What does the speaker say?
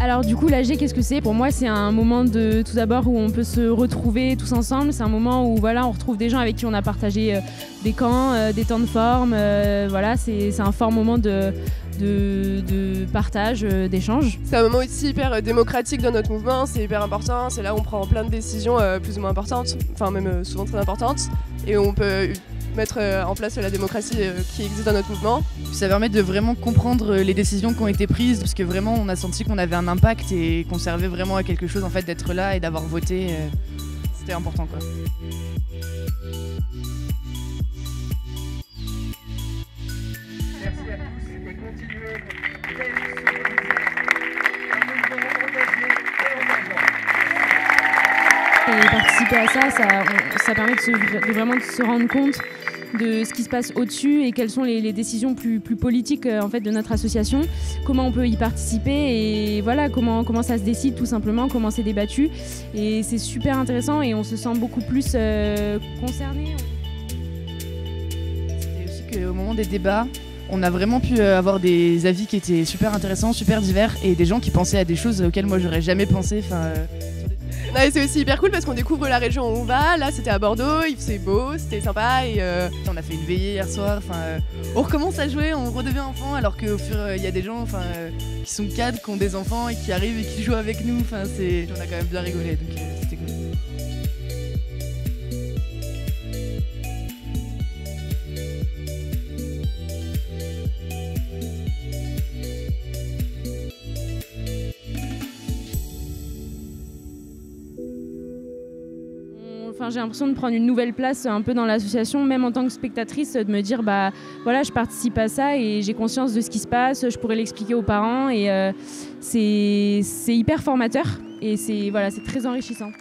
Alors du coup, l'AG, qu'est-ce que c'est? Pour moi, c'est un moment tout d'abord où on peut se retrouver tous ensemble. C'est un moment où voilà, on retrouve des gens avec qui on a partagé des camps, des temps de forme. Voilà, c'est un fort moment de partage, d'échange. C'est un moment aussi hyper démocratique dans notre mouvement, c'est hyper important. C'est là où on prend plein de décisions plus ou moins importantes, enfin même souvent très importantes. Et on peut mettre en place la démocratie qui existe dans notre mouvement. Ça permet de vraiment comprendre les décisions qui ont été prises, parce que vraiment on a senti qu'on avait un impact et qu'on servait vraiment à quelque chose en fait d'être là et d'avoir voté. C'était important quoi. Merci à tous et continuez votre belle Et participer à ça permet de vraiment de se rendre compte de ce qui se passe au-dessus et quelles sont les décisions plus politiques en fait, de notre association, comment on peut y participer et voilà, comment ça se décide tout simplement, comment c'est débattu. Et c'est super intéressant et on se sent beaucoup plus concerné. C'était aussi qu'au moment des débats, on a vraiment pu avoir des avis qui étaient super intéressants, super divers et des gens qui pensaient à des choses auxquelles moi j'aurais jamais pensé. Non, c'est aussi hyper cool parce qu'on découvre la région où on va. Là, c'était à Bordeaux, il faisait beau, c'était sympa. Et on a fait une veillée hier soir. On recommence à jouer, on redevient enfant alors qu'au fur il y a des gens qui sont cadres, qui ont des enfants et qui arrivent et qui jouent avec nous. On a quand même bien rigolé, donc c'était cool. J'ai l'impression de prendre une nouvelle place un peu dans l'association, même en tant que spectatrice, de me dire bah voilà, je participe à ça et j'ai conscience de ce qui se passe, je pourrais l'expliquer aux parents et c'est hyper formateur et c'est très enrichissant.